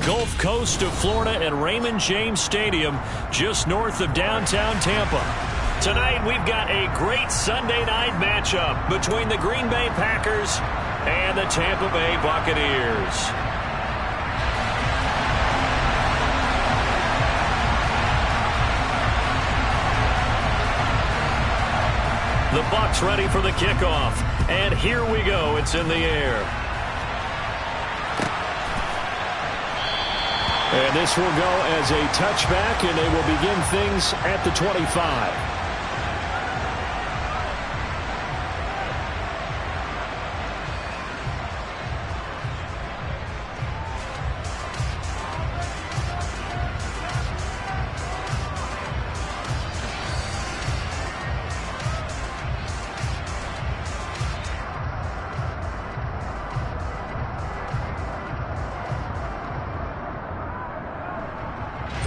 Gulf Coast of Florida at Raymond James Stadium, just north of downtown Tampa. Tonight, we've got a great Sunday night matchup between the Green Bay Packers and the Tampa Bay Buccaneers. The Bucs ready for the kickoff. And here we go. It's in the air. And this will go as a touchback, and they will begin things at the 25.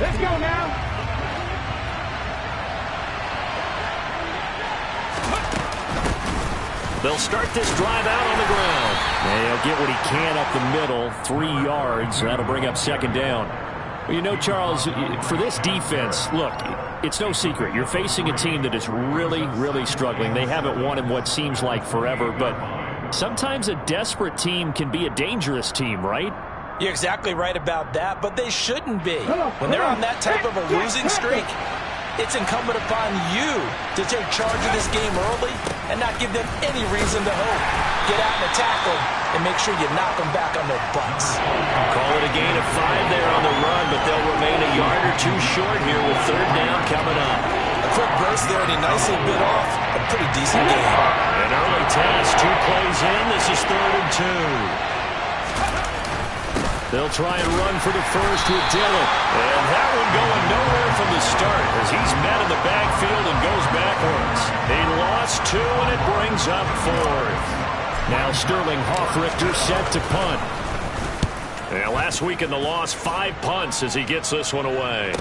Let's go now. They'll start this drive out on the ground. And he'll get what he can up the middle, 3 yards. That'll bring up second down. Well, you know, Charles, for this defense, look, it's no secret. You're facing a team that is really, really struggling. They haven't won in what seems like forever, but sometimes a desperate team can be a dangerous team, right? You're exactly right about that, but they shouldn't be. When they're on that type of a losing streak, it's incumbent upon you to take charge of this game early and not give them any reason to hope. Get out and attack them and make sure you knock them back on their butts. Call it a gain of 5 there on the run, but they'll remain a yard or two short here with third down coming up. A quick burst there, and he nicely bit off a pretty decent game. An early test, 2 plays in. This is 3rd and 2. They'll try and run for the first with Dillon. And that one going nowhere from the start as he's met in the backfield and goes backwards. He lost 2, and it brings up 4th. Now Sterling Hoffrichter set to punt. And last week in the loss, 5 punts as he gets this one away.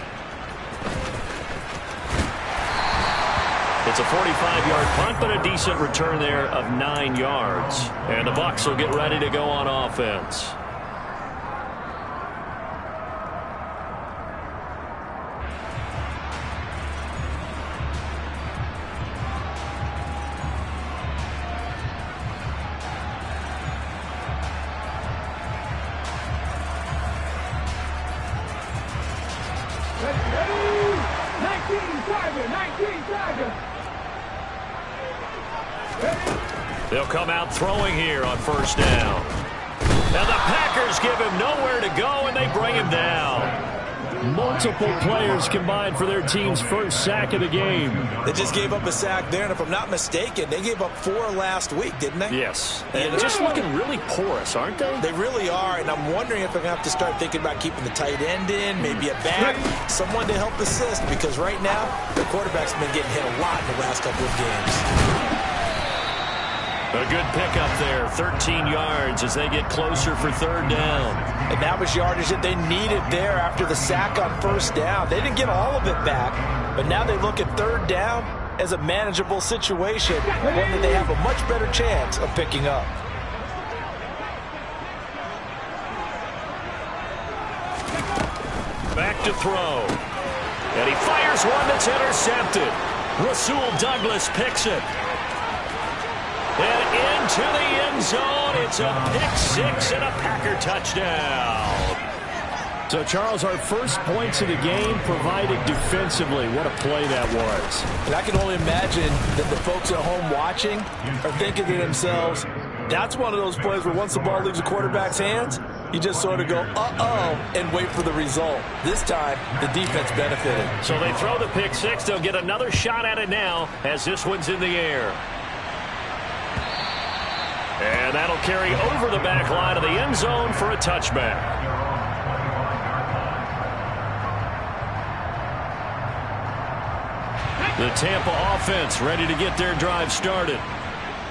It's a 45-yard punt, but a decent return there of 9 yards. And the Bucs will get ready to go on offense. They'll come out throwing here on first down. Now the Packers give him nowhere to go, and they bring him down. Multiple players combined for their team's first sack of the game. They just gave up a sack there, and if I'm not mistaken, they gave up 4 last week, didn't they? Yes. And just looking really porous, aren't they? They really are, and I'm wondering if they're going to have to start thinking about keeping the tight end in, maybe a back, someone to help assist, because right now, the quarterback's been getting hit a lot in the last couple of games. A good pickup there, 13 yards as they get closer for third down. And that was yardage that they needed there after the sack on first down. They didn't get all of it back, but now they look at third down as a manageable situation, one that they have a much better chance of picking up. Back to throw. And he fires one that's intercepted. Rasul Douglas picks it. And into the end zone, it's a pick-6 and a Packer touchdown. So, Charles, our first points of the game provided defensively. What a play that was. And I can only imagine that the folks at home watching are thinking to themselves, that's one of those plays where once the ball leaves the quarterback's hands, you just sort of go, uh-oh, and wait for the result. This time, the defense benefited. So they throw the pick-6. They'll get another shot at it now as this one's in the air. And that'll carry over the back line of the end zone for a touchback. The Tampa offense ready to get their drive started.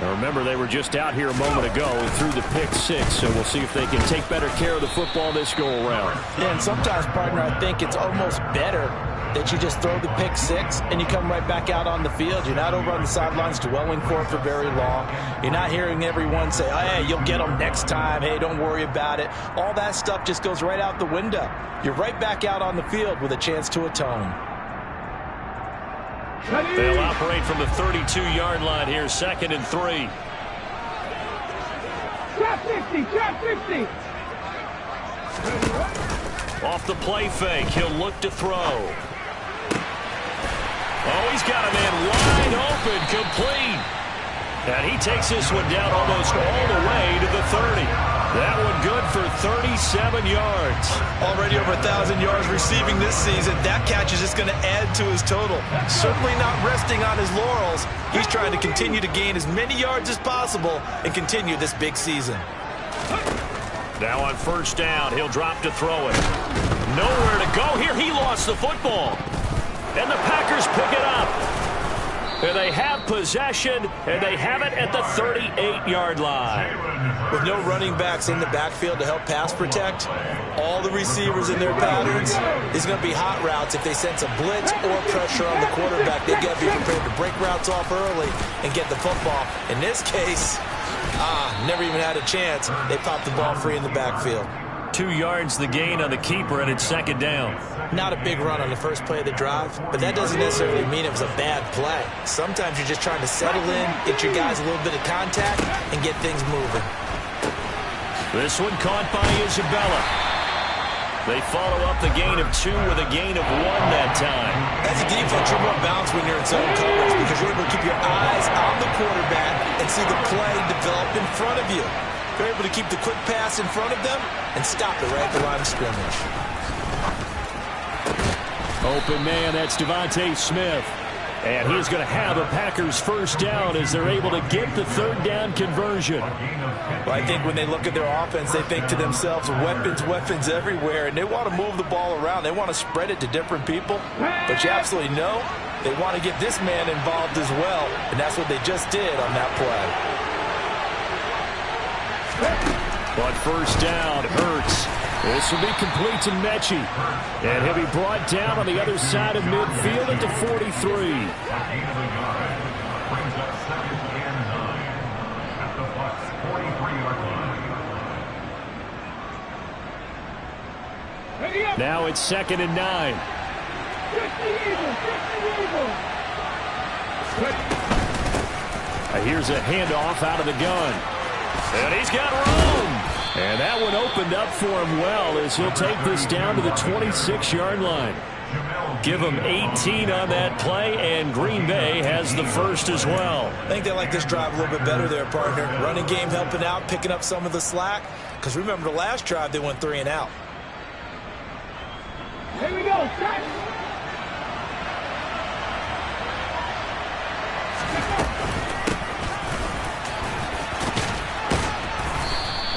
Now remember, they were just out here a moment ago and threw the pick-6, so we'll see if they can take better care of the football this go-around. Yeah, and sometimes, partner, I think it's almost better that you just throw the pick six and you come right back out on the field. You're not over on the sidelines dwelling for it for very long. You're not hearing everyone say, oh, hey, you'll get them next time. Hey, don't worry about it. All that stuff just goes right out the window. You're right back out on the field with a chance to atone. They'll operate from the 32-yard line here, 2nd and 3. Trap 50, trap 50. Off the play fake, he'll look to throw. Oh, he's got a man wide open, complete. And he takes this one down almost all the way to the 30. That one good for 37 yards. Already over 1,000 yards receiving this season. That catch is just going to add to his total. Certainly not resting on his laurels. He's trying to continue to gain as many yards as possible and continue this big season. Now on 1st down, he'll drop to throw it. Nowhere to go here. He lost the football. And the Packers pick it up. And they have possession, and they have it at the 38-yard line. With no running backs in the backfield to help pass protect, all the receivers in their patterns is going to be hot routes. If they sense a blitz or pressure on the quarterback, they've got to be prepared to break routes off early and get the football. In this case, never even had a chance. They popped the ball free in the backfield. 2 yards the gain on the keeper, and it's 2nd down. Not a big run on the first play of the drive, but that doesn't necessarily mean it was a bad play. Sometimes you're just trying to settle in, get your guys a little bit of contact, and get things moving. This one caught by Isabella. They follow up the gain of 2 with a gain of 1 that time. As a defense, you're more balanced when you're in zone coverage because you're able to keep your eyes on the quarterback and see the play develop in front of you. You're able to keep the quick pass in front of them and stop it right at the line of scrimmage. Open man, that's Devontae Smith. And he's going to have a Packers 1st down as they're able to get the 3rd down conversion. Well, I think when they look at their offense, they think to themselves, weapons, weapons everywhere, and they want to move the ball around. They want to spread it to different people. But you absolutely know they want to get this man involved as well, and that's what they just did on that play. But 1st down, Hurts. This will be complete to Mechie. And he'll be brought down on the other side of midfield at the 43. Now it's 2nd and 9. Here's a handoff out of the gun. And he's got room. And that one opened up for him well as he'll take this down to the 26-yard line. Give him 18 on that play, and Green Bay has the 1st as well. I think they like this drive a little bit better there, partner. Running game helping out, picking up some of the slack. Because remember the last drive, they went 3 and out. Here we go. Start.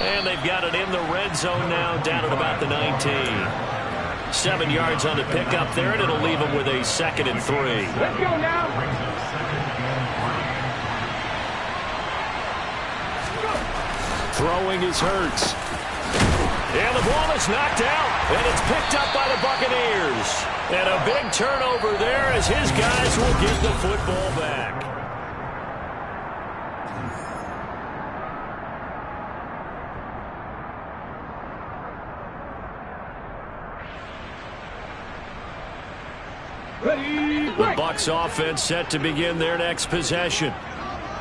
And they've got it in the red zone now, down at about the 19. 7 yards on the pickup there, and it'll leave them with a 2nd and 3. Let's go now. Throwing is Hurts. And the ball is knocked out, and it's picked up by the Buccaneers. And a big turnover there as his guys will get the football back. The Bucs offense set to begin their next possession.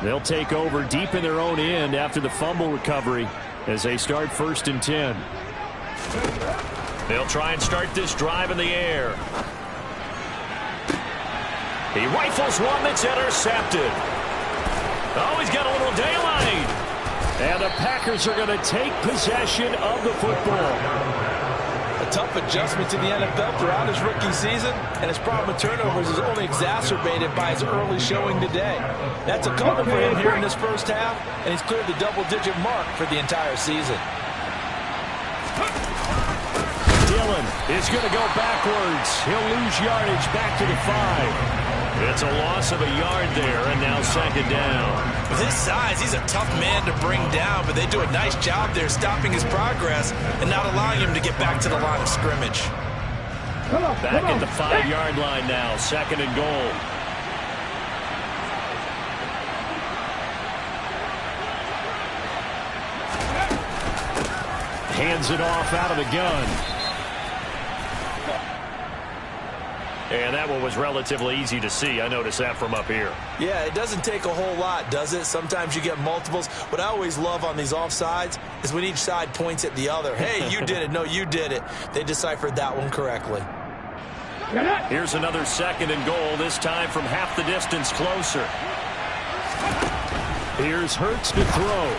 They'll take over deep in their own end after the fumble recovery as they start 1st and 10. They'll try and start this drive in the air. He rifles one that's intercepted. Oh, he's got a little daylight. And the Packers are going to take possession of the football. A tough adjustment to the NFL throughout his rookie season, and his problem with turnovers is only exacerbated by his early showing today. That's a couple for him here in this 1st half, and he's cleared the double-digit mark for the entire season. Dillon is going to go backwards. He'll lose yardage back to the 5. It's a loss of a yard there, and now 2nd down. With his size, he's a tough man to bring down, but they do a nice job there stopping his progress and not allowing him to get back to the line of scrimmage. Back at the 5-yard line now, 2nd and goal. Hands it off out of the gun. And that one was relatively easy to see. I noticed that from up here. Yeah, it doesn't take a whole lot, does it? Sometimes you get multiples. What I always love on these offsides is when each side points at the other. Hey, you did it. No, you did it. They deciphered that one correctly. Here's another 2nd and goal, this time from half the distance closer. Here's Hurts to throw.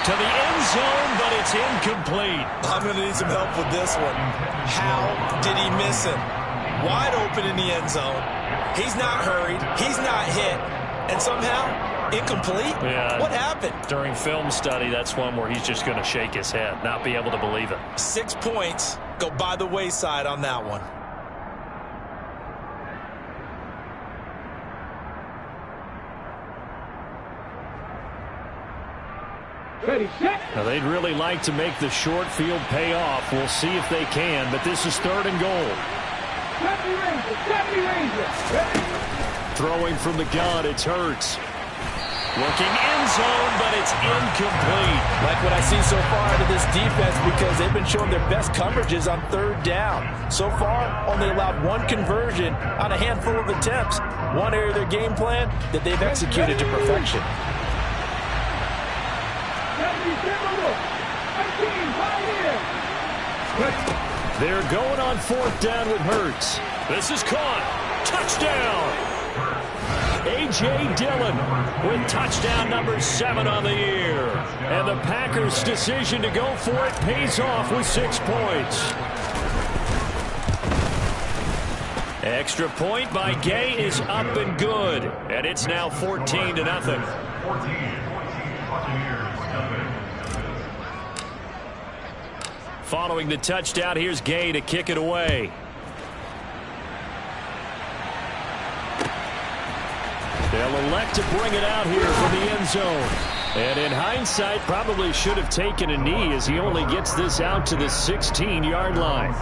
To the end zone, but it's incomplete. I'm going to need some help with this one. How did he miss him? Wide open in the end zone. He's not hurried. He's not hit. And somehow, incomplete? Yeah. What happened? During film study, that's one where he's just going to shake his head, not be able to believe it. 6 points go by the wayside on that one. Ready, set. Now, they'd really like to make the short field pay off. We'll see if they can, but this is 3rd and goal. 70 Ranger. Ready. Throwing from the gun, it's Hurts. Looking end zone, but it's incomplete. Like what I see so far out of this defense, because they've been showing their best coverages on 3rd down. So far, only allowed 1 conversion on a handful of attempts. One area of their game plan that they've executed to perfection. They're going on 4th down with Hurts. This is caught. Touchdown. A.J. Dillon with touchdown number 7 on the year. And the Packers' decision to go for it pays off with 6 points. Extra point by Gay is up and good. And it's now 14-0. Following the touchdown, here's Gay to kick it away. They'll elect to bring it out here from the end zone. And in hindsight, probably should have taken a knee as he only gets this out to the 16-yard line.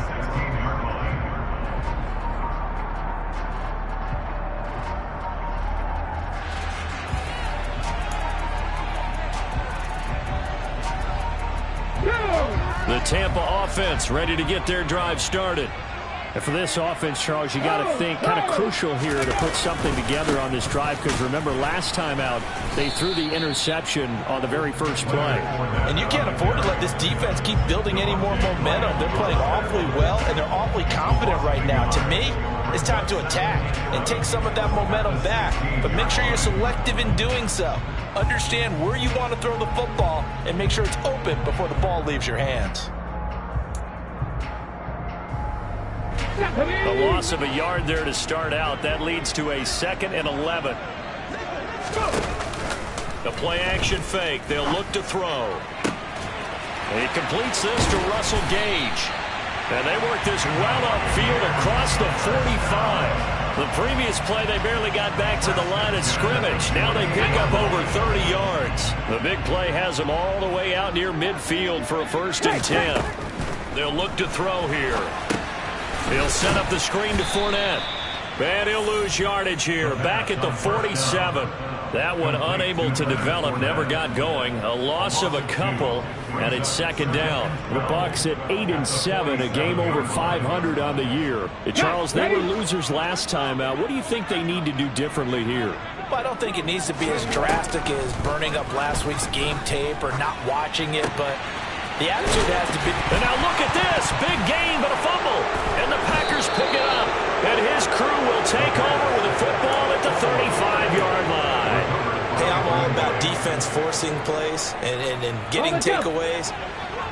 The Tampa offense ready to get their drive started. And for this offense, Charles, you got to think kind of crucial here to put something together on this drive, because remember last time out they threw the interception on the very first play. And you can't afford to let this defense keep building any more momentum. They're playing awfully well, and they're awfully confident right now. To me, it's time to attack and take some of that momentum back. But make sure you're selective in doing so. Understand where you want to throw the football and make sure it's open before the ball leaves your hands. A loss of a yard there to start out. That leads to a 2nd and 11. The play action fake. They'll look to throw. He completes this to Russell Gage. And they work this well upfield across the 45. The previous play, they barely got back to the line of scrimmage. Now they pick up over 30 yards. The big play has them all the way out near midfield for a 1st and 10. They'll look to throw here. He'll set up the screen to Fournette. And he'll lose yardage here. Back at the 47. That one unable to develop, never got going. A loss of a couple, and it's 2nd down. The Bucs at 8-7, a game over 500 on the year. Charles, they were losers last time out. What do you think they need to do differently here? Well, I don't think it needs to be as drastic as burning up last week's game tape or not watching it, but the attitude has to be. And now look at this. Big gain, but a fumble. And the Packers pick it up. And his crew will take over with the football at the 35-yard line. Hey, I'm all about defense forcing plays and getting takeaways.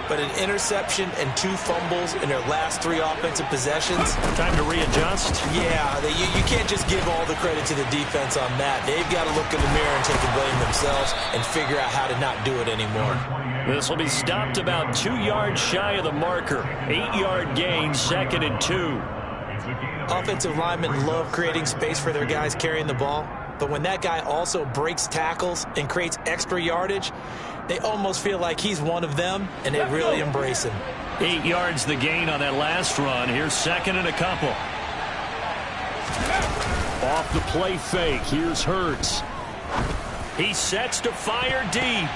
But an interception and 2 fumbles in their last 3 offensive possessions. Time to readjust. Yeah, you can't just give all the credit to the defense on that. They've got to look in the mirror and take the blame themselves and figure out how to not do it anymore. This will be stopped about 2 yards shy of the marker. 8-yard gain, 2nd and 2. Offensive linemen love creating space for their guys carrying the ball. But when that guy also breaks tackles and creates extra yardage, they almost feel like he's one of them, and they really embrace him. 8 yards the gain on that last run. Here's second and a couple. Off the play fake. Here's Hurts. He sets to fire deep.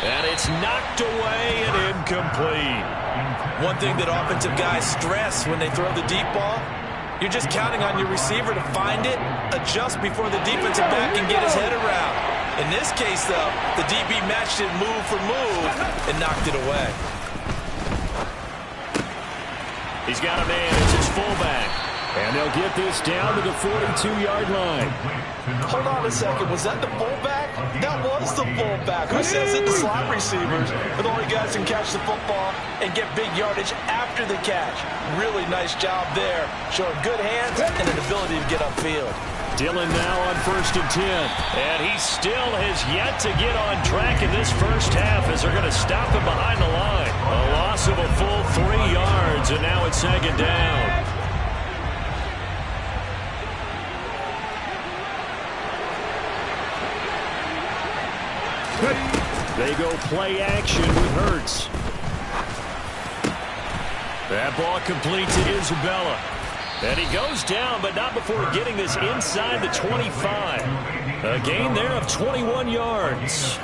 And it's knocked away and incomplete. One thing that offensive guys stress when they throw the deep ball, you're just counting on your receiver to find it, adjust before the defensive back can get his head around. In this case, though, the DB matched it move for move and knocked it away. He's got a man. It's his fullback. And they'll get this down to the 42-yard line. Hold on a second. Was that the fullback? That was the fullback. Who says it? The slot receivers are the only guys who can catch the football and get big yardage after the catch. Really nice job there. Showing good hands and an ability to get upfield. Dillon now on 1st and 10. And he still has yet to get on track in this first half as they're going to stop him behind the line. A loss of a full 3 yards, and now it's second down. They go play action with Hurts. That ball complete to Isabella. And he goes down, but not before getting this inside the 25. A gain there of 21 yards.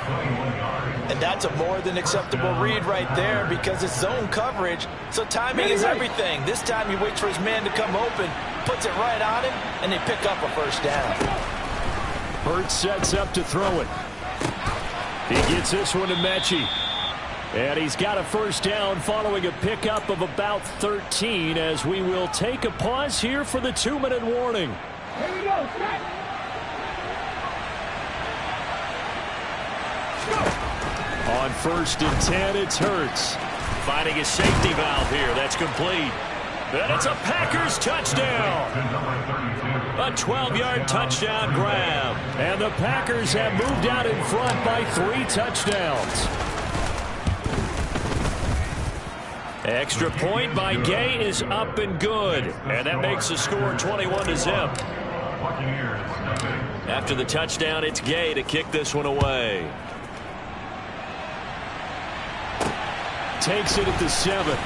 And that's a more than acceptable read right there because it's zone coverage, so timing is everything. This time he waits for his man to come open, puts it right on him, and they pick up a first down. Hurts sets up to throw it. He gets this one to Mechie. And he's got a first down following a pickup of about 13 as we will take a pause here for the 2-minute warning. Here we go, set. On 1st and 10, it's Hurts. Finding a safety valve here. That's complete. And it's a Packers touchdown. A 12-yard touchdown grab. And the Packers have moved out in front by 3 touchdowns. Extra point by Gay is up and good. And that makes the score 21-0. After the touchdown, it's Gay to kick this one away. Takes it at the 7.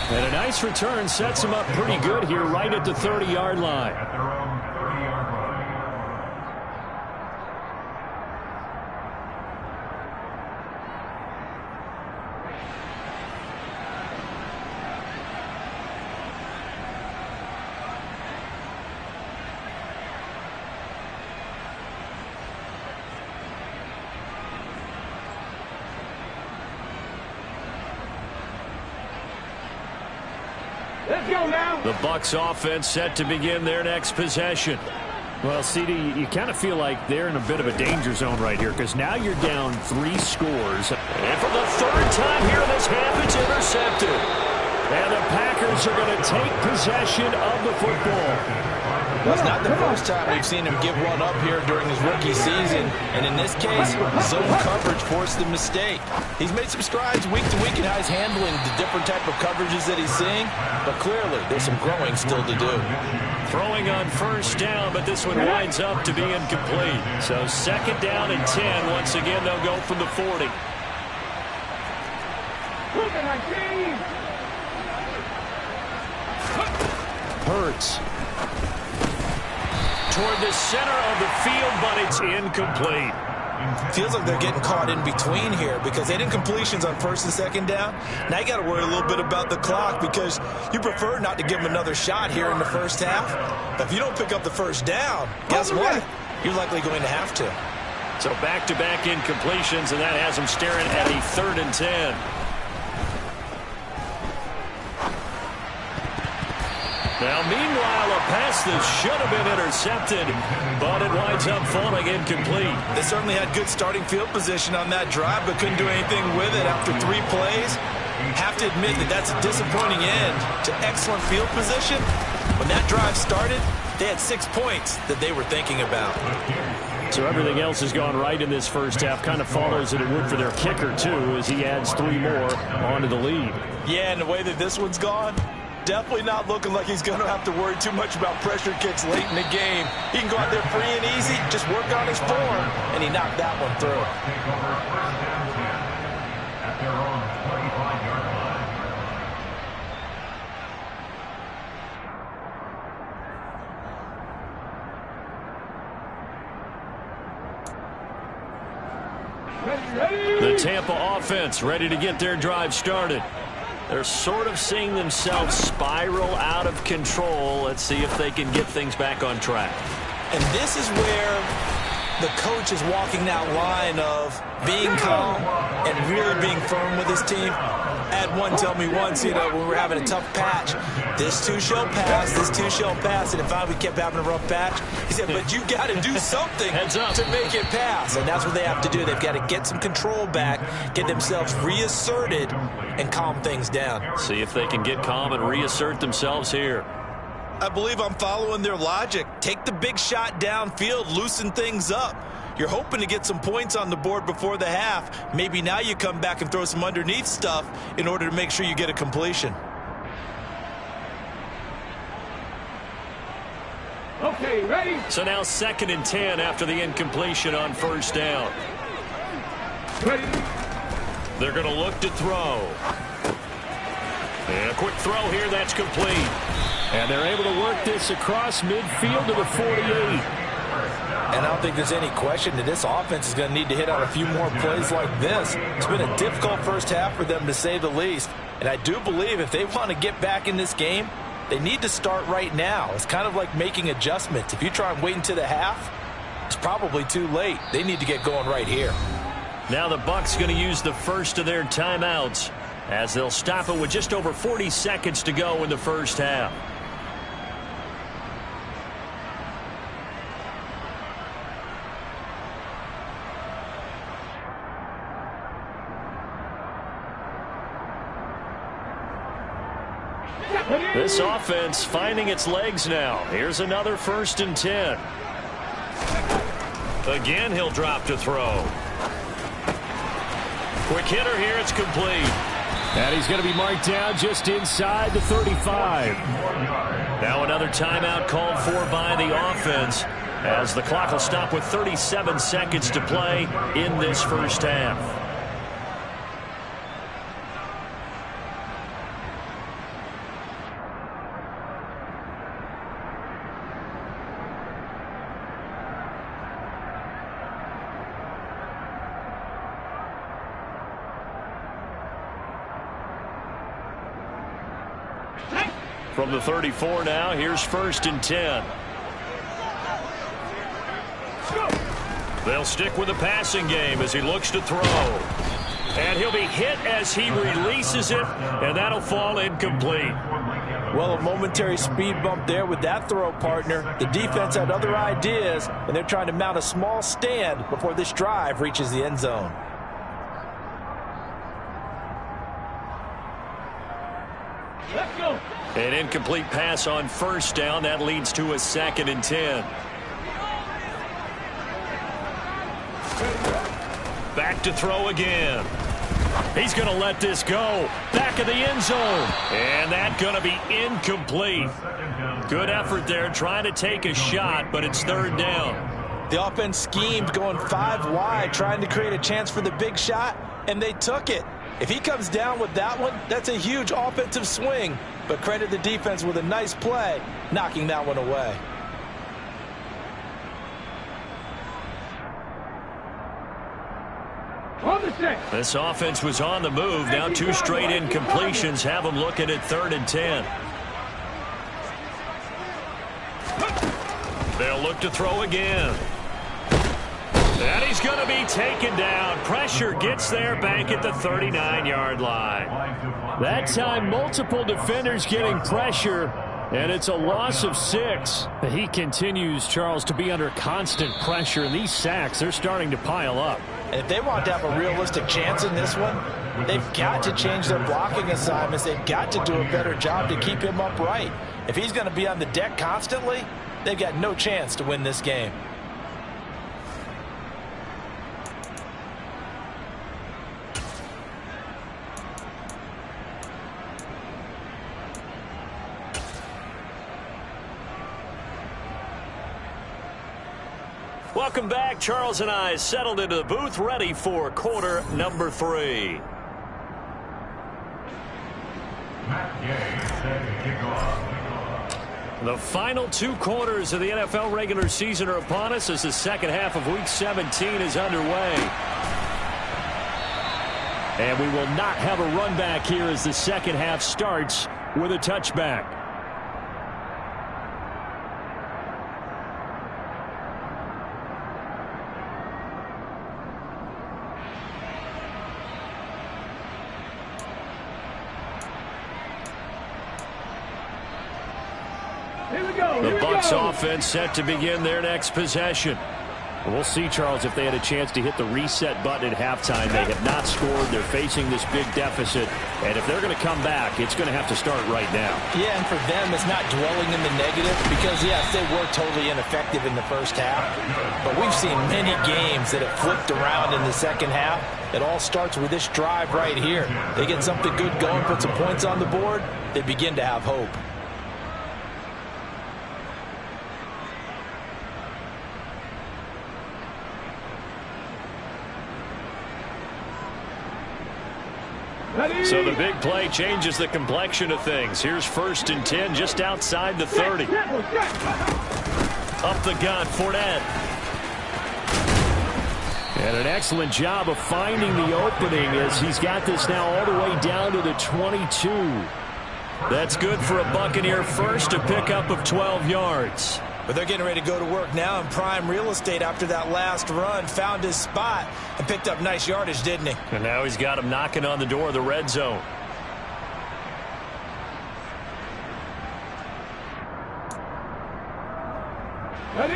And a nice return sets him up pretty good here right at the 30-yard line. Let's go now. The Bucs offense set to begin their next possession. Well, CD, you kind of feel like they're in a bit of a danger zone right here because now you're down 3 scores. And for the 3rd time here in this half, it's intercepted. And the Packers are going to take possession of the football. Well, it's not the first time we've seen him give one up here during his rookie season. And in this case, zone coverage forced the mistake. He's made some strides week to week in how he's handling the different type of coverages that he's seeing. But clearly, there's some growing still to do. Throwing on 1st down, but this one winds up to be incomplete. So 2nd down and 10. Once again, they'll go from the 40. Hurts. Toward the center of the field, but it's incomplete. Feels like they're getting caught in between here because they didn't completions on 1st and 2nd down. Now you got to worry a little bit about the clock because you prefer not to give them another shot here in the first half. But if you don't pick up the 1st down, guess what? You're likely going to have to. So back-to-back incompletions, and that has them staring at a 3rd and 10. Now, meanwhile, a pass that should have been intercepted, but it winds up falling incomplete. They certainly had good starting field position on that drive, but couldn't do anything with it after 3 plays. Have to admit that that's a disappointing end to excellent field position. When that drive started, they had 6 points that they were thinking about. So everything else has gone right in this first half. Kind of follows that it would for their kicker, too, as he adds 3 more onto the lead. Yeah, and the way that this one's gone, definitely not looking like he's going to have to worry too much about pressure kicks late in the game. He can go out there free and easy, just work on his form, and he knocked that one through. The Tampa offense ready to get their drive started. They're sort of seeing themselves spiral out of control. Let's see if they can get things back on track. And this is where the coach is walking that line of being calm and really being firm with his team. I had one tell me once, when we were having a tough patch, this too shall pass, this too shall pass, and if we kept having a rough patch, he said, but you got to do something to make it pass, and that's what they have to do. They've got to get some control back, get themselves reasserted, and calm things down. See if they can get calm and reassert themselves here. I believe I'm following their logic. Take the big shot downfield, loosen things up. You're hoping to get some points on the board before the half. Maybe now you come back and throw some underneath stuff in order to make sure you get a completion. Okay, ready? So now 2nd and 10 after the incompletion on 1st down. Ready? They're going to look to throw. And a quick throw here, that's complete. And they're able to work this across midfield to the 48. And I don't think there's any question that this offense is going to need to hit on a few more plays like this. It's been a difficult first half for them, to say the least. And I do believe if they want to get back in this game, they need to start right now. It's kind of like making adjustments. If you try and wait until the half, it's probably too late. They need to get going right here. Now the Bucs going to use the first of their timeouts as they'll stop it with just over 40 seconds to go in the first half. This offense finding its legs now. Here's another 1st and 10. Again, he'll drop to throw. Quick hitter here. It's complete. And he's going to be marked down just inside the 35. Now another timeout called for by the offense as the clock will stop with 37 seconds to play in this first half. From the 34 now, here's 1st and 10. They'll stick with the passing game as he looks to throw. And he'll be hit as he releases it, and that'll fall incomplete. Well, a momentary speed bump there with that throw, partner. The defense had other ideas, and they're trying to mount a small stand before this drive reaches the end zone. Let's go. An incomplete pass on 1st down. That leads to a 2nd and 10. Back to throw again. He's going to let this go. Back of the end zone. And that's going to be incomplete. Good effort there trying to take a shot, but it's 3rd down. The offense schemed going 5 wide, trying to create a chance for the big shot, and they took it. If he comes down with that one, that's a huge offensive swing. But credit the defense with a nice play, knocking that one away. This offense was on the move. Now 2 straight incompletions have them looking at 3rd and 10. They'll look to throw again. And he's going to be taken down. Pressure gets there back at the 39-yard line. That time, multiple defenders getting pressure, and it's a loss of 6. He continues, Charles, to be under constant pressure, and these sacks, they're starting to pile up. And if they want to have a realistic chance in this one, they've got to change their blocking assignments. They've got to do a better job to keep him upright. If he's going to be on the deck constantly, they've got no chance to win this game. Welcome back. Charles and I settled into the booth, ready for quarter number 3. The final 2 quarters of the NFL regular season are upon us as the second half of Week 17 is underway. And we will not have a run back here as the second half starts with a touchback. The Bucs offense set to begin their next possession. We'll see, Charles, if they had a chance to hit the reset button at halftime. They have not scored. They're facing this big deficit. And if they're going to come back, it's going to have to start right now. Yeah, and for them, it's not dwelling in the negative because, yes, they were totally ineffective in the first half. But we've seen many games that have flipped around in the second half. It all starts with this drive right here. They get something good going, put some points on the board, they begin to have hope. So the big play changes the complexion of things. Here's 1st and 10 just outside the 30. Up the gut, Fournette. And an excellent job of finding the opening as he's got this now all the way down to the 22. That's good for a Buccaneer first, a pickup of 12 yards. But they're getting ready to go to work now in prime real estate after that last run. Found his spot and picked up nice yardage, didn't he? And now he's got him knocking on the door of the red zone.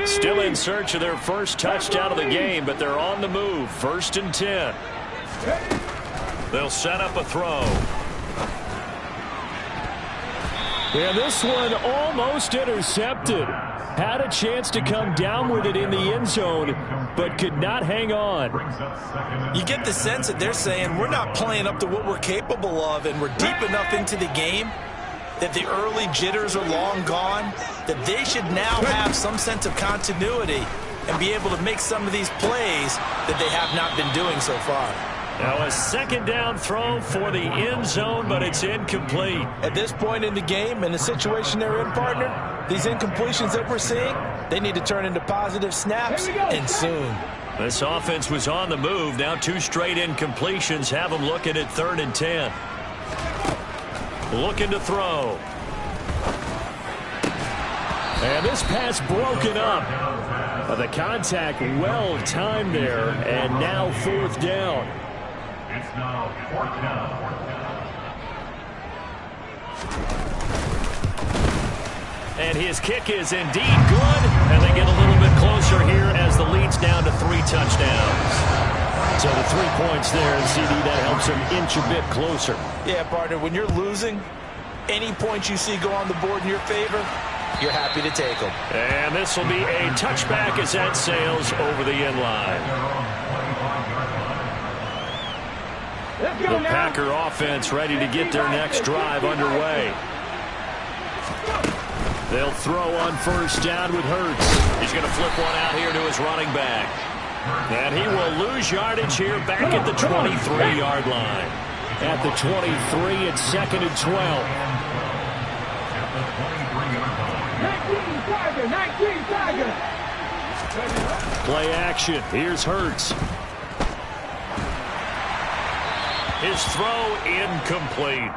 Still in search of their first touchdown of the game, but they're on the move. 1st and 10. They'll set up a throw. And this one almost intercepted. Had a chance to come down with it in the end zone, but could not hang on. You get the sense that they're saying we're not playing up to what we're capable of, and we're deep enough into the game that the early jitters are long gone, that they should now have some sense of continuity and be able to make some of these plays that they have not been doing so far. Now a second down throw for the end zone, but it's incomplete. At this point in the game, in the situation they're in, partner, these incompletions that we're seeing, they need to turn into positive snaps, and soon. This offense was on the move. Now 2 straight incompletions have them looking at 3rd and 10. Looking to throw. And this pass broken up. The contact well timed there, and now 4th down. It's now 4th down. And his kick is indeed good, and they get a little bit closer here as the lead's down to 3 touchdowns. So the 3 points there, and CD, that helps him inch a bit closer. Yeah, partner, when you're losing, any points you see go on the board in your favor, you're happy to take them. And this will be a touchback as that sails over the end line. The Packer offense ready to get their next drive underway. They'll throw on 1st down with Hurts. He's going to flip one out here to his running back. And he will lose yardage here back at the 23-yard line. At the 23, it's 2nd and 12. 19 Tiger. Play action. Here's Hurts. His throw incomplete.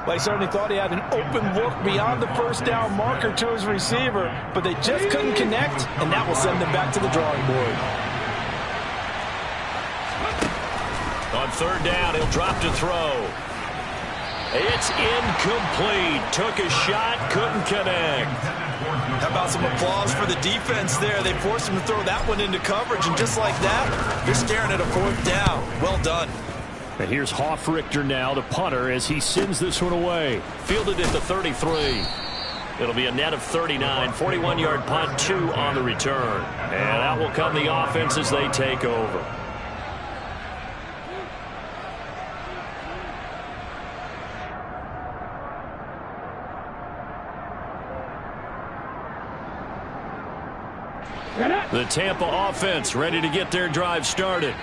Well, he certainly thought he had an open look beyond the 1st down marker to his receiver, but they just couldn't connect, and that will send them back to the drawing board. On 3rd down, he'll drop to throw. It's incomplete. Took a shot, couldn't connect. How about some applause for the defense there? They forced him to throw that one into coverage, and just like that, they're staring at a 4th down. Well done. And here's Hoffrichter now, the punter, as he sends this one away. Fielded at the 33. It'll be a net of 39, 41-yard punt, 2 on the return. And out will come the offense as they take over. The Tampa offense ready to get their drive started.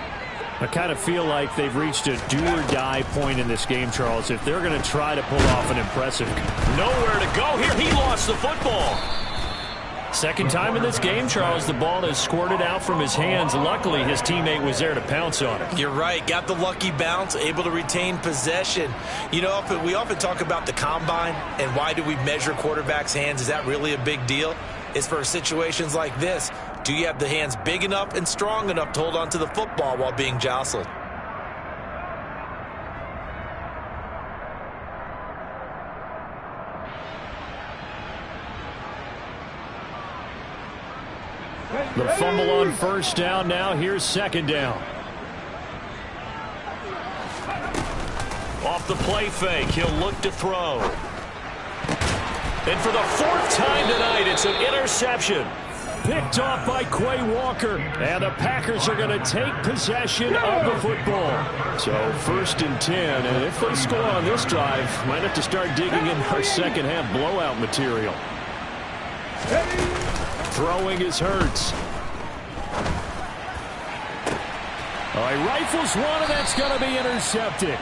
I kind of feel like they've reached a do-or-die point in this game, Charles. If they're going to try to pull off an impressive... Nowhere to go here. He lost the football. Second time in this game, Charles, the ball has squirted out from his hands. Luckily, his teammate was there to pounce on it. You're right. Got the lucky bounce, able to retain possession. You know, we often talk about the combine and why do we measure quarterbacks' hands. Is that really a big deal? It's for situations like this. Do you have the hands big enough and strong enough to hold on to the football while being jostled? The fumble on first down now. Here's second down. Off the play fake, he'll look to throw. And for the fourth time tonight, it's an interception. Picked off by Quay Walker. And the Packers are going to take possession of the football. So 1st and 10. And if they score on this drive, might have to start digging in our second half blowout material. Throwing is Hurts. Oh, he rifles one, and that's going to be intercepted.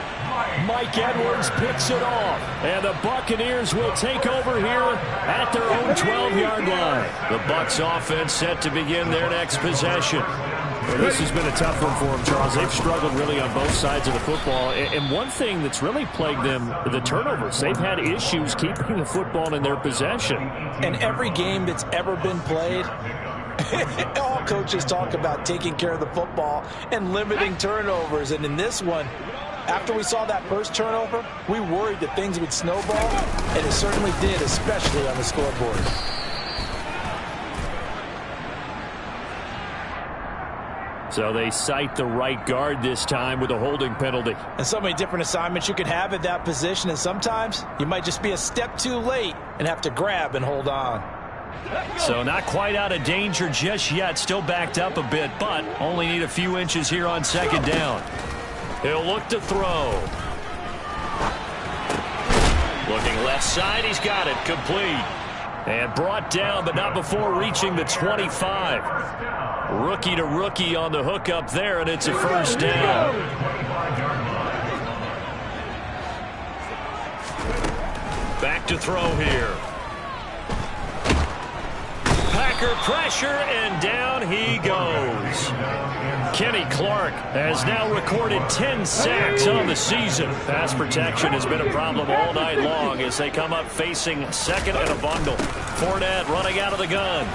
Mike Edwards picks it off. And the Buccaneers will take over here at their own 12-yard line. The Bucs offense set to begin their next possession. Well, this has been a tough one for them, Charles. They've struggled really on both sides of the football. And one thing that's really plagued them, the turnovers. They've had issues keeping the football in their possession. And every game that's ever been played, all coaches talk about taking care of the football and limiting turnovers. And in this one, after we saw that first turnover, we worried that things would snowball, and it certainly did, especially on the scoreboard. So they cite the right guard this time with a holding penalty. And so many different assignments you can have at that position, and sometimes you might just be a step too late and have to grab and hold on. So not quite out of danger just yet. Still backed up a bit, but only need a few inches here on second down. He'll look to throw. Looking left side, he's got it. Complete. And brought down, but not before reaching the 25. Rookie to rookie on the hook up there, and it's a first down. Back to throw here. Packer pressure, and down he goes. Kenny Clark has now recorded 10 sacks on the season. Pass protection has been a problem all night long as they come up facing second and a bundle. Fournette running out of the gun.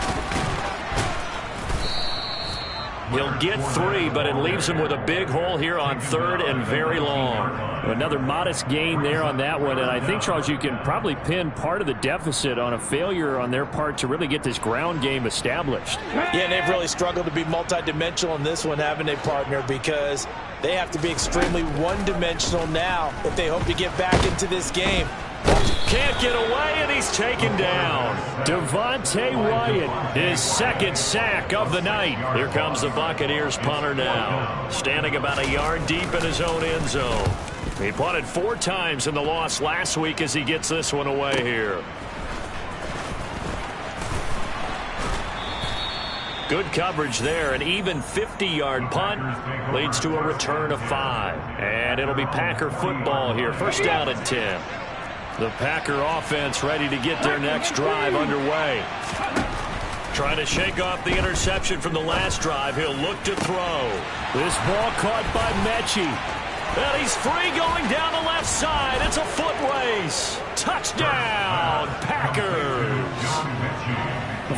He'll get 3, but it leaves him with a big hole here on third and very long. Another modest gain there on that one, and I think, Charles, you can probably pin part of the deficit on a failure on their part to really get this ground game established. Yeah, and they've really struggled to be multidimensional in this one, haven't they, partner, because they have to be extremely one-dimensional now if they hope to get back into this game. Can't get away, and he's taken down. Devontae Wyatt, his second sack of the night. Here comes the Buccaneers punter now, standing about a yard deep in his own end zone. He punted 4 times in the loss last week as he gets this one away here. Good coverage there. An even 50-yard punt leads to a return of 5. And it'll be Packer football here. First down and 10. The Packer offense ready to get their next drive underway. Trying to shake off the interception from the last drive. He'll look to throw. This ball caught by Mechie. And he's free going down the left side. It's a foot race. Touchdown, Packers.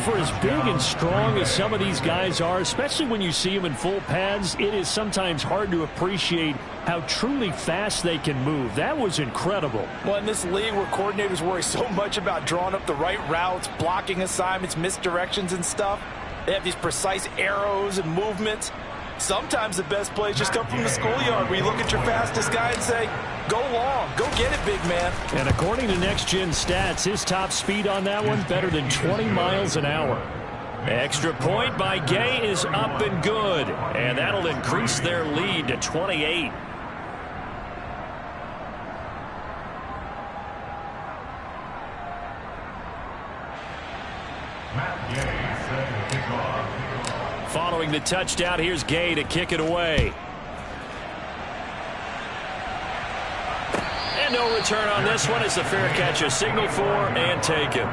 For as big and strong as some of these guys are, especially when you see them in full pads, it is sometimes hard to appreciate how truly fast they can move. That was incredible. Well, in this league where coordinators worry so much about drawing up the right routes, blocking assignments, misdirections and stuff, they have these precise arrows and movements. Sometimes the best plays just come from the schoolyard where you look at your fastest guy and say, go long, go get it, big man. And according to Next Gen Stats, his top speed on that one better than 20 miles an hour. Extra point by Gay is up and good. And that'll increase their lead to 28. Following the touchdown, here's Gay to kick it away. And no return on this one as the fair catch is signaled for and taken.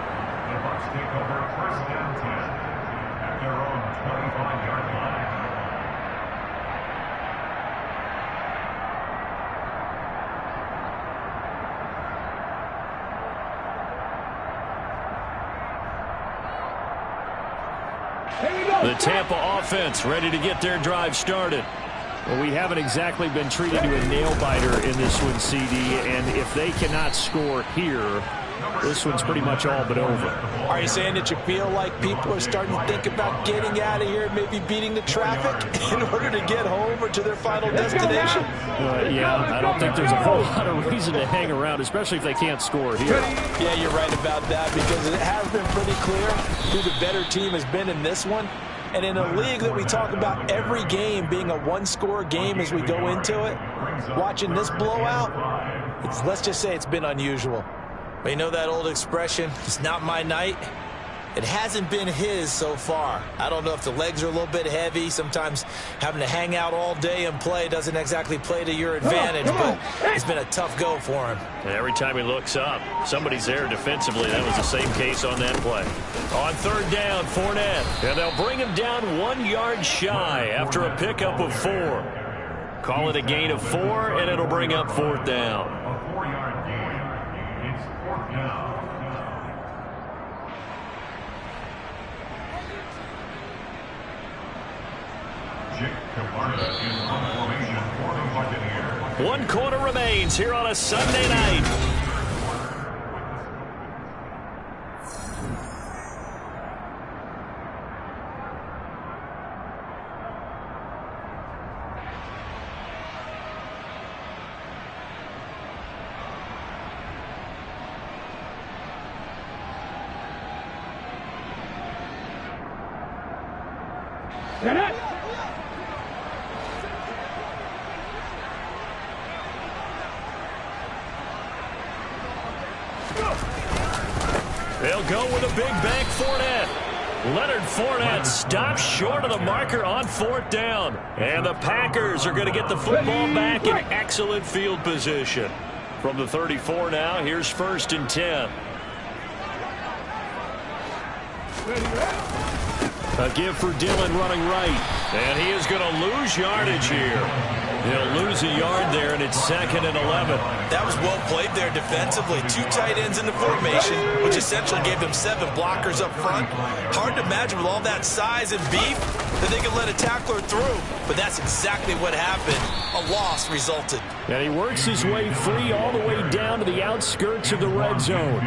The Tampa offense ready to get their drive started. Well, we haven't exactly been treated to a nail-biter in this one, CD, and if they cannot score here, this one's pretty much all but over. Are you saying that you feel like people are starting to think about getting out of here, maybe beating the traffic in order to get home or to their final destination? Yeah, I don't think there's a whole lot of reason to hang around, especially if they can't score here. Yeah, you're right about that, because it has been pretty clear who the better team has been in this one. And in a league that we talk about every game being a one-score game as we go into it, watching this blowout, let's just say it's been unusual. But you know that old expression, it's not my night? It hasn't been his so far. I don't know if the legs are a little bit heavy. Sometimes having to hang out all day and play doesn't exactly play to your advantage, but it's been a tough go for him. And every time he looks up, somebody's there defensively. That was the same case on that play. On third down, Fournette. And they'll bring him down 1 yard shy after a pickup of 4. Call it a gain of 4, and it'll bring up fourth down. A 4-yard gain. It's 4th down. One quarter remains here on a Sunday night. They'll go with a big bank Fournette. Leonard Fournette stops short of the marker on fourth down. And the Packers are going to get the football back in excellent field position. From the 34 now, here's 1st and 10. A give for Dillon running right. And he is going to lose yardage here. He'll lose a yard there, and it's 2nd and 11. That was well played there defensively. 2 tight ends in the formation, which essentially gave them 7 blockers up front. Hard to imagine with all that size and beef that they could let a tackler through. But that's exactly what happened. A loss resulted. And he works his way free all the way down to the outskirts of the red zone.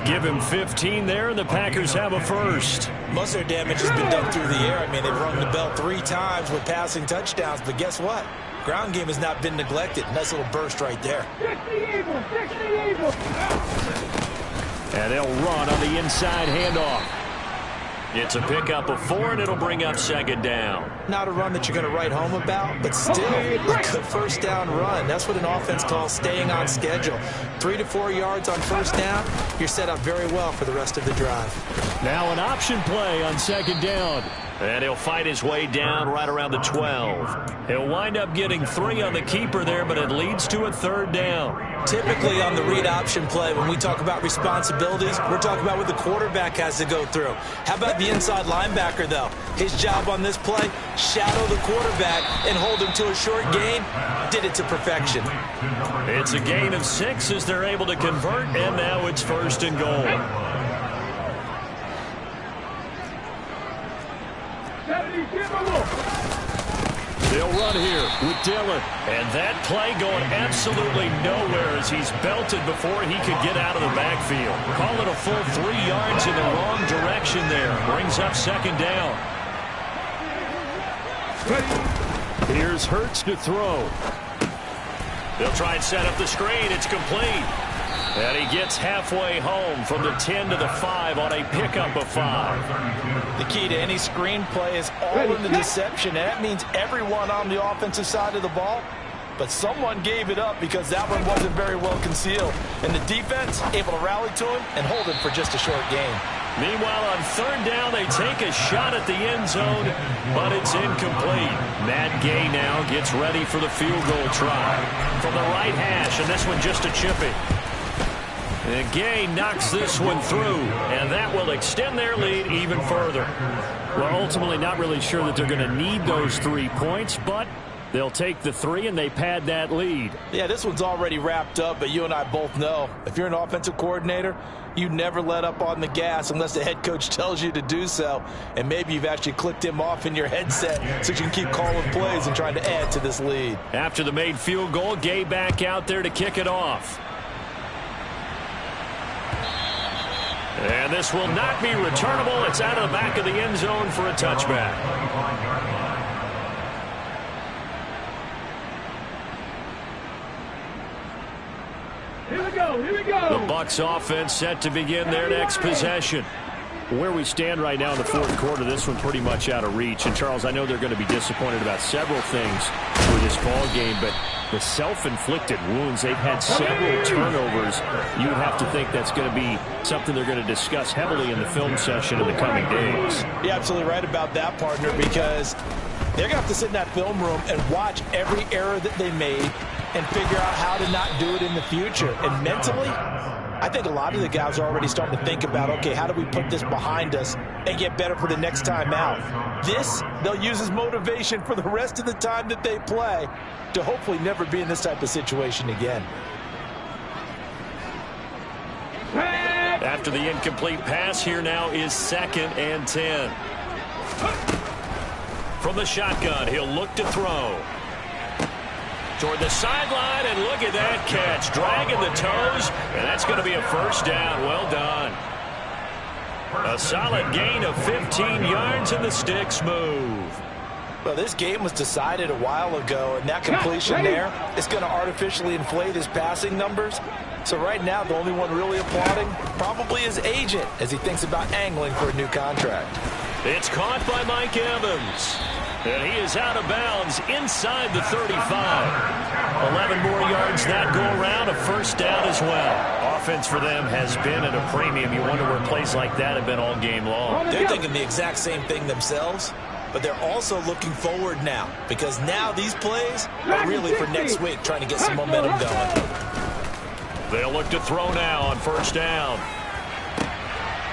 Give him 15 there, and the Packers have a first. Most of their damage has been done through the air. I mean, they've rung the bell 3 times with passing touchdowns. But guess what? Ground game has not been neglected. Nice little burst right there. And they'll run on the inside handoff. It's a pickup of 4, and it'll bring up 2nd down. Not a run that you're going to write home about, but still a good first down run. That's what an offense calls staying on schedule. 3 to 4 yards on first down, you're set up very well for the rest of the drive. Now an option play on 2nd down. And he'll fight his way down right around the 12. He'll wind up getting 3 on the keeper there, but it leads to a 3rd down. Typically on the read option play, when we talk about responsibilities, we're talking about what the quarterback has to go through. How about the inside linebacker, though? His job on this play, shadow the quarterback and hold him to a short gain. Did it to perfection. It's a gain of 6 as they're able to convert, and now it's 1st and goal. They'll run here with Dillon. And that play going absolutely nowhere as he's belted before he could get out of the backfield. Call it a full 3 yards in the wrong direction there. Brings up 2nd down. Here's Hurts to throw. They'll try and set up the screen. It's complete. And he gets halfway home from the 10 to the 5 on a pickup of 5. The key to any screen play is all in the deception. And that means everyone on the offensive side of the ball. But someone gave it up because that one wasn't very well concealed. And the defense able to rally to him and hold him for just a short gain. Meanwhile, on 3rd down, they take a shot at the end zone, but it's incomplete. Matt Gay now gets ready for the field goal try. From the right hash, and this one just a chippy. And Gay knocks this one through, and that will extend their lead even further. Well, ultimately not really sure that they're going to need those 3 points, but they'll take the 3 and they pad that lead. Yeah, this one's already wrapped up, but you and I both know if you're an offensive coordinator, you never let up on the gas unless the head coach tells you to do so. And maybe you've actually clicked him off in your headset so you can keep calling plays and trying to add to this lead. After the made field goal, Gay back out there to kick it off. And this will not be returnable. It's out of the back of the end zone for a touchback. Here we go, here we go. The Bucs offense set to begin their next possession. Where we stand right now in the fourth quarter, this one pretty much out of reach. And, Charles, I know they're going to be disappointed about several things for this ball game, but the self-inflicted wounds, they've had several turnovers. You would have to think that's going to be something they're going to discuss heavily in the film session in the coming days. You're absolutely right about that, partner, because they're going to have to sit in that film room and watch every error that they made and figure out how to not do it in the future. And mentally, I think a lot of the guys are already starting to think about, okay, how do we put this behind us and get better for the next time out? This, they'll use as motivation for the rest of the time that they play to hopefully never be in this type of situation again. After the incomplete pass, here now is 2nd and 10. From the shotgun, he'll look to throw. Toward the sideline, and look at that catch. Dragging the toes, and that's going to be a first down. Well done. A solid gain of 15 yards, and the sticks move. Well, this game was decided a while ago, and that completion there is going to artificially inflate his passing numbers. So right now, the only one really applauding probably his agent as he thinks about angling for a new contract. It's caught by Mike Evans. And he is out of bounds inside the 35. 11 more yards that go around, a first down as well. Offense for them has been at a premium. You wonder where plays like that have been all game long. They're thinking the exact same thing themselves, but they're also looking forward now because now these plays are really for next week, trying to get some momentum going. They'll look to throw now on first down.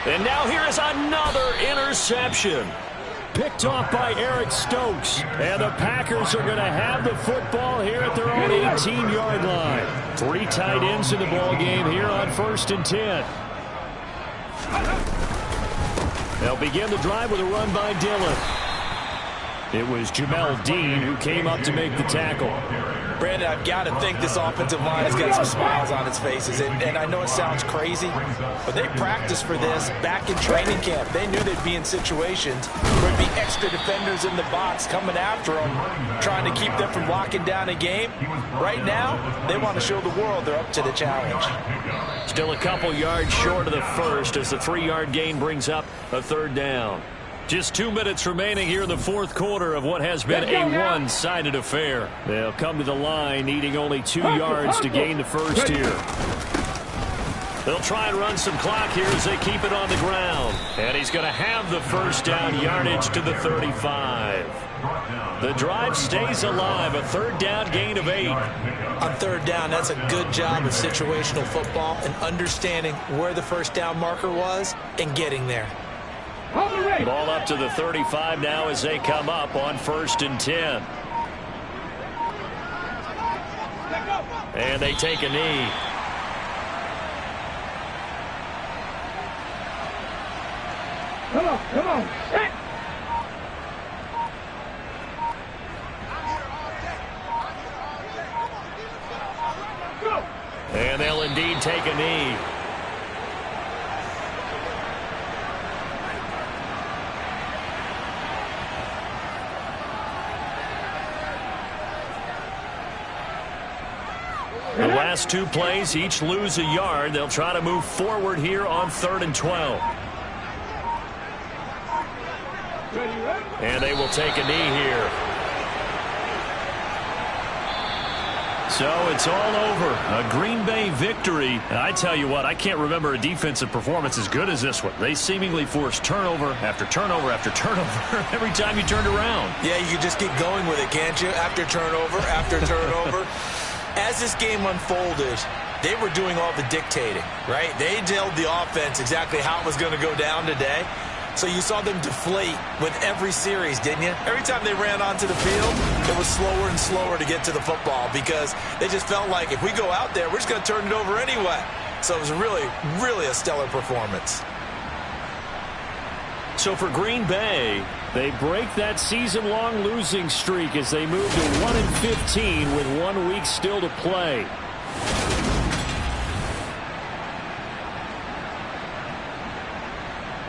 And now here is another interception. Picked off by Eric Stokes. And the Packers are going to have the football here at their own 18-yard line. 3 tight ends in the ball game here on 1st and 10. They'll begin the drive with a run by Dillon. It was Jamel Dean who came up to make the tackle. Brandon, I've got to think this offensive line has got some smiles on its faces. And I know it sounds crazy, but they practiced for this back in training camp. They knew they'd be in situations where there'd be extra defenders in the box coming after them, trying to keep them from locking down a game. Right now, they want to show the world they're up to the challenge. Still a couple yards short of the first as the 3-yard gain brings up a 3rd down. Just 2 minutes remaining here in the fourth quarter of what has been a one-sided affair. They'll come to the line needing only 2 yards to gain the first here. They'll try and run some clock here as they keep it on the ground. And he's going to have the first down yardage to the 35. The drive stays alive, a 3rd down gain of 8. On 3rd down, that's a good job of situational football and understanding where the first down marker was and getting there. Ball up to the 35 now as they come up on 1st and 10. And they take a knee. Come on. Set. And they'll indeed take a knee. The last 2 plays, each lose a yard. They'll try to move forward here on 3rd and 12. And they will take a knee here. So it's all over. A Green Bay victory. And I tell you what, I can't remember a defensive performance as good as this one. They seemingly forced turnover after turnover after turnover every time you turned around. Yeah, you can just keep going with it, can't you? After turnover, after turnover. As this game unfolded, they were doing all the dictating, right? They told the offense exactly how it was going to go down today. So you saw them deflate with every series, didn't you? Every time they ran onto the field, it was slower and slower to get to the football because they just felt like if we go out there, we're just going to turn it over anyway. So it was really, really a stellar performance. So for Green Bay, they break that season-long losing streak as they move to 1-15 with 1 week still to play.